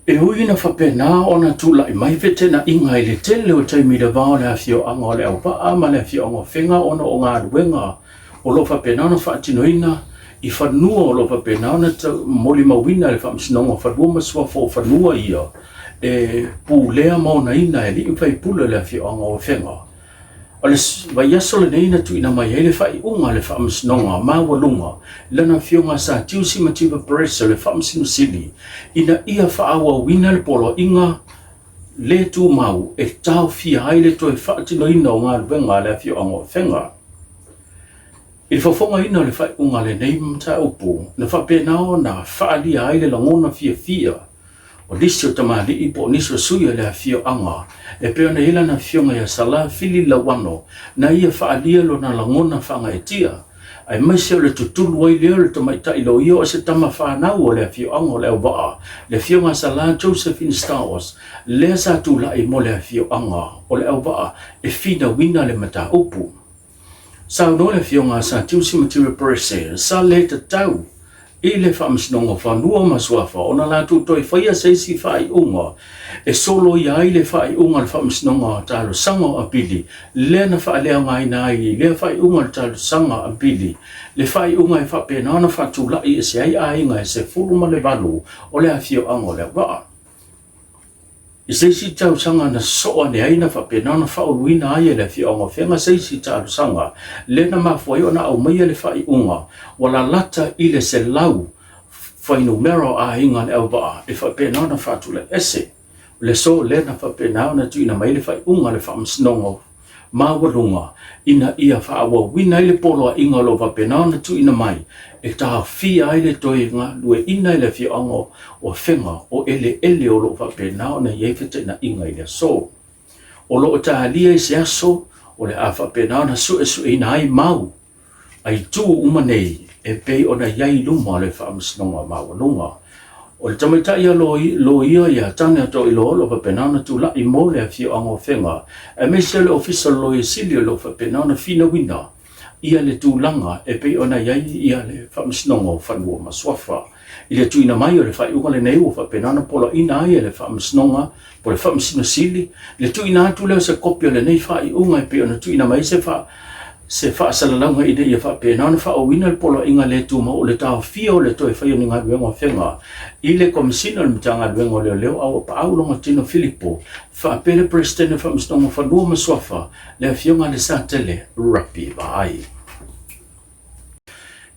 E hui na whapena o na tula I mai vete na inga I le tele o taimi le vao le awhio anga o le au paa ma le awhio anga whenga o na o ngā ruenga o lo whapena na whaatinoina I whanua o lo whapena na moli mawina le whamsinonga whanua masua fo whanua ia e pu lea mauna ina e li uwhai pula le awhio anga o whenga. O le vaiaso le neina tu ina mai hele whai unga le whamsinonga mawalunga lana whionga sa tiusi mativa presa le whamsinu sili ina ia whaawa wina le polo inga le tu mau e tau fia ai le toi whaatino ina o ngā ruenga le awhio anga o whenga. I whafonga ina le whai unga le neima ta upu na whapenao na whaalia ai le langona fia o lisi o tamali I po niso suia le awhio anga e peo na hila na whionga ya sala fili la wano na ia whaalia lo na langona whanga e tia ai maise o le tutulu ai leo le tamaita ilo ia o se tama whanau o le awhio anga o le awaa le whionga sala Josephine Star Wars le sa tula I mo le awhio anga o le awaa e fina wina le mata upu sa no le whionga sa tiusi material prese sa le te tau I le whamsinonga whanua masuafa o na lātu toi whaia seisi whai unga e solo ia ai le whai unga le whamsinonga talo sanga o apili le na whaalea ngai nai le whai unga le talo sanga apili le whai unga e whapena na whatulai e se ai ainga e se furuma le valu o le awhio anga le waa I seisi tau sanga na soa ne aina whapena na whauluina ai le awhio anga whenga seisi talo sanga le na mawhai o na au maia le whai unga wala lata I le se lau whainumero a hinga le au baa e whapena na whatule ese le so le na whapena na tuina mai le whai unga le whamsinonga mawalunga ina ia whaawa wina I le polo a inga lo whapena na tuina mai e taha fia ai le toinga lue ina I le whianga o whenga o ele o lo whapena na iewhete na inga I le so o lo o taha lia I se aso o le a whapena na su ina ai mau ai tu umanei e pei ona yai luma le whamsinonga mawalunga. O le tamaita ia lo ia ia tane ato I lo whapenana tu la I mo le awhio anga o whenga e me se le official lo I sili lo whapenana fina wina ia le tūlanga e pei ona yai ia le whamsinonga o whanua maswafa. I le tuina mai o le whai unga le nei o whapenana pola ina ai le whamsinonga po le whamsino sili le tuina atu leo se kopia le nei whai unga e pei ona tuina mai se whaasalalanga I ne ia whapena na whaowina le polo inga le tuma o le tau fia o le toi whaia ni ngā ruenga whenga I le komisina le mita ngā ruenga o leo au pa aulonga tino Filipo whaapele presidente whamstonga whanua maswafa le whionga le satele rapi vai.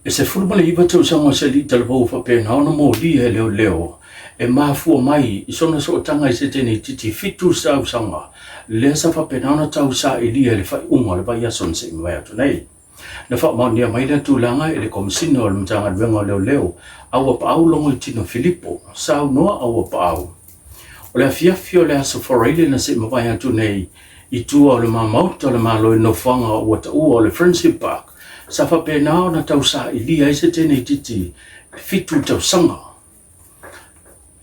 E se fulmale iwa tau sanga se li talapau whapena ona mo li he leo e mafua mai I sona so tanga I se tene titi fitu sau sanga le sa whapena ona tau sa I lia le whai unga le vai ason se mwai atu nei. Na whaamaunia mai le tūlanga e le komisina o le mtanga ruenga leo aua pa au longo I tino Filipo sau noa aua pa au. O le afiafio le aso foreile na se mwai atu nei I tua o le mamauta o le malo I nofanga o wata ua o le Friendship Park sa whapena ona tau sa I lia I se tene titi fitu tau sanga.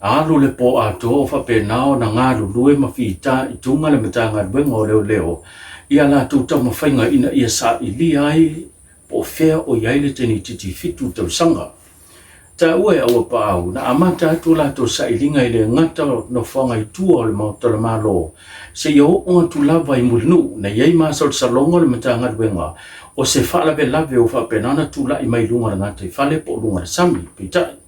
Alo le po ato o whapenao na ngā lulue mawhita I tunga le matanga ruenga o leo ia la tūtau mawhainga ina ia sa I li ai po whea o iaile teni titi fitu tau sanga. Ta ue awa pa au na amata atu la tō sa I linga I le ngata no whanga I tua o le mautala malo se ia o onga tu lava I mulinu na iei masal salonga le matanga ruenga o se whalawe lave o whapenana tu la I mai lunga na ngata I whale po lunga na sami pitai.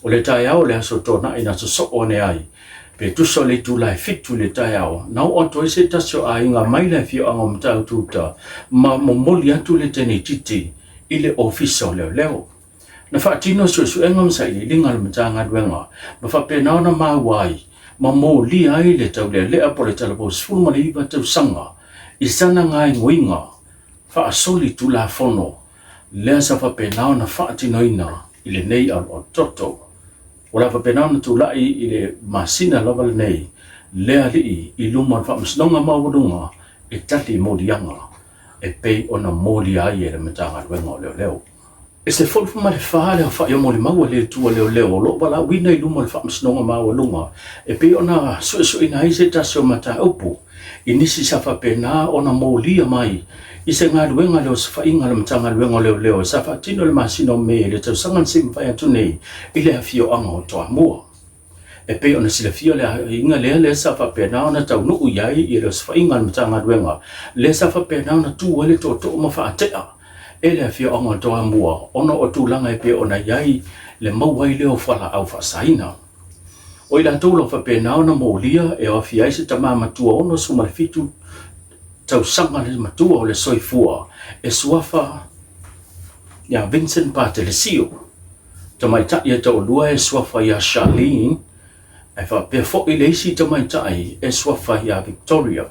O le tai au le aso tōna ina so so o ne ai. Pe tuso le tūlai fitu le tai au. Nau o toi se tasio a inga mai le fio anga mtau tūta. Ma momoli atu le tene titi I le ofisa leo. Na whaatino su engam sa I linga le mtanga ruenga. Ma whapenao na mawai. Ma mo li ai le tau le lea po le talapo sfulma le iwa tau sanga. I sana ngai nguinga. Whaasoli tūla fono. Lea sa whapenao na whaatino ina I le nei al o toto. O la whapenana tu lai I le masina lava le nei, lea lii I luma whamsnonga mawurunga e tati modianga, e pei ona modi ai e le matanga ruenga o leo. E se fulfuma le whaale a whaia moli maua le tua leo, lo wala wina I luma le whamsnonga mawurunga, e pei ona ina I se tasio mata upu, I nisi sa whapena ona molia mai, I se ngā ruenga leo sa whainga le matanga ruenga leo, sa whaatino le masino me le tau sangan sim whai atu nei, I le hawhio anga o toa mua. e pe ona sila fia le inga le sa fa pe na ona tau nu yai i le fa inga mtanga duenga le sa fa pe na ona tu le to ma fa tea e le fia ona to ambua ona o tu langa e pe ona yai le mauai le o fala au fa saina o ila to lo fa pe na ona mo lia e o fia se tama matua ona suma fitu tau sanga le matua o le soifua e suafa ya Vincent Patelesio tamai ta ia to lua e suafa ya Charlene e fa pe fo ile si tamai ta e suafa ya Victoria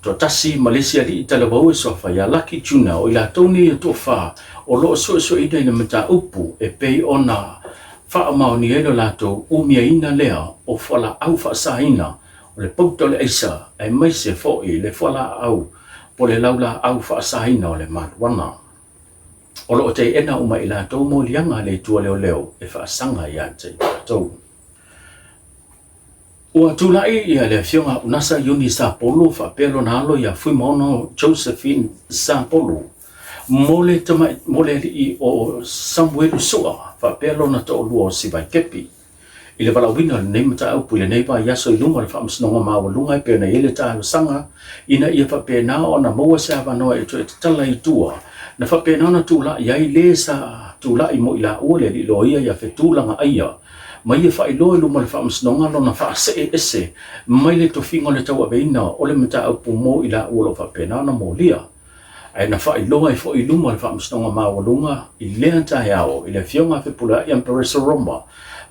to tasi Malaysia li talabo e suafa ya Lucky Tuna o ila toni to fa o lo so ide na mata upu e pe ona fa ma ni elo lato umia ina lea o fala au fa saina o le pauta le isa e mai se fo i le fala au po le laula au fa saina o le matwana o lo te ena uma ila to mo lianga le tua leo e fa sanga ya te to o tulai ia le fionga unasa yuni sa polo fa pelo nalo ya fui mono Josephine sa polo mole li o Samuel soa fa pelo na to luo si vai kepi ile vala wina nei mata au pule nei ba yaso iluma le fa msnonga ma walunga pe na ile ta sanga ina ia fa pe na ona mo sa va no e tala i tua na fa pe na tula ia ile sa tula i mo ila ole li loia ya fe tula nga ia mai e fa ilo luma le fa msnonga lo na fa se ese mai le to fingo le tawa beina ole mata au pu mo ila olo fa pe na mo lia ai na fa ilo ai fo iluma le fa msnonga ma walunga ile anta yao ile fionga fe pula i Empress Roma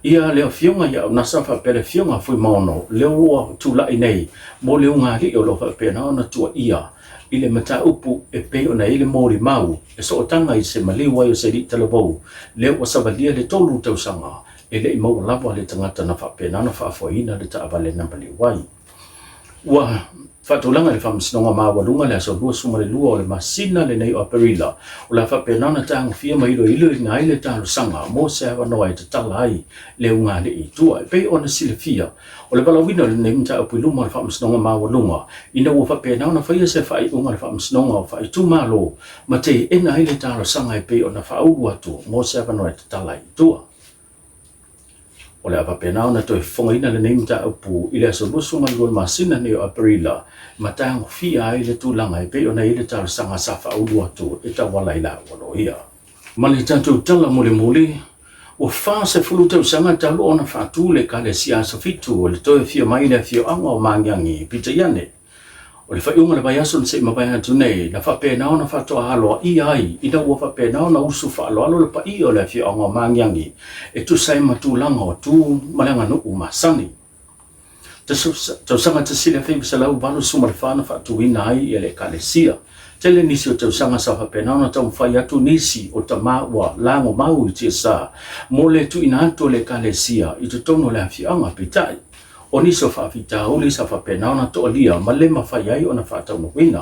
ia leo fionga ya nasa fa pele fionga fui mono leo tula inei mo leo ngali o lo fa pena na tua ia ile mata upu e pe ona ile mori mau e so tanga i se maliwa i se di talabo leo wasavalia le tolu tau sanga ele i mau labo le tangata na fa pena na fa foina le ta avale na maliwai wa fatulanga le famsnonga ma walunga le so lua suma le lua le masina le nei operila o la fa pena na tang fia mai lo ilo ngai le ta sanga mo se va no ai talai le unga le i tua pe ona silfia o le bala wino le nei mta opuluma le famsnonga ma walunga ina wo fa pena na fa se fa i unga le famsnonga fa i tu malo mate e ngai le ta sanga pe ona fa u atu mo se va no ai talai tua o le apapena ona toi fongaina le neimta upu ile so lusu malua masina ne Aprila matang fia ai le tulanga pe ona ile tar sanga safa ulu atu eta wala ila walo ia mali tantu tala mole o fa se fulu te sanga talo ona fa tu le kale sia so fitu le toi fia mai le fia anga o mangangi pitayane o le fa unga le bayason se mabaya tunei na fa pena ona fa to halo i ai ina wo fa pena ona usu fa lo le pa i o le fi anga mangiangi e tu sai matulanga o tu malanga no umasani to sanga te sile fe sala u balu suma fa na fa tu ina ai ele kalesia tele nisi o te sanga sa fa pena ona ta fa ya tu nisi o ta ma wa lango mau ti sa mole tu ina to le kalesia i to tono le fi anga pitai oni so fa fita oli sa fa pena ona to lia malema fa yai ona fa ta no wina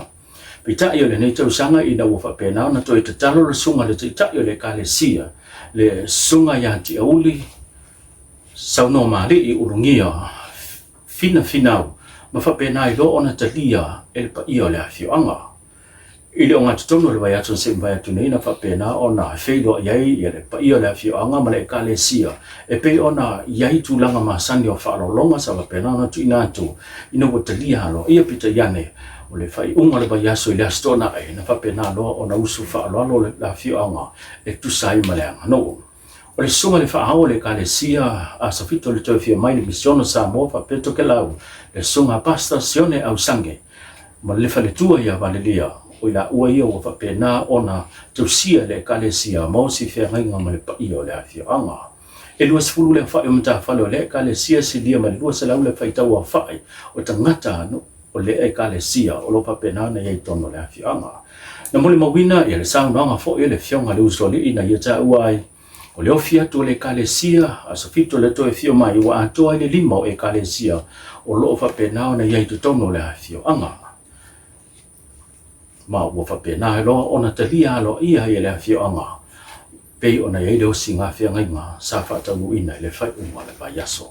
pita yo le nei tau sanga ina wo fa pena ona to te talo le sunga le te ta yo le kalesia le sunga ya ti oli sa no mali i urungia fina ma fa pena i lo ona te lia el pa io le afio anga ile onga tono le vaya tson sem vaya tunei na fa pena ona feilo yai ile pa io le afio anga ma le kalesia e pe ona yai tu langa ma sandi o fa lo longa sa pena na tu ina tu ina wo telia lo ia pita yane o le fai unga le vaya so ile stona e na fa pena lo ona usu fa lo le afio anga e tu sai ma le anga no o le sunga le fa hao le kalesia a sa fito le toi fia mai le misiono Samoa fa peto ke lau le sunga pasta sione au sange ma le fa le tua ia valelia o ila ua ia o fa pena ona tusia le kalesia mo si fe nga ma le pa io le afia anga e lua sfulu le fa mta fa le kalesia si dia ma lua sala le fa itaua fa o tangata no o le kalesia o lo fa pena na ia tono le afia anga na mo le mawina ia le sound anga fo ia le fionga le usoli ina ia ta uai o le ofia to le kalesia a so fito le to e fio mai wa to le limo e kalesia o lo fa pena na ia tono le afia anga ma wo fa pena lo ona talia lo ia ia le fio anga pe ona ia do singa fia ngai ma sa fa ta ina le fa uma le ba yaso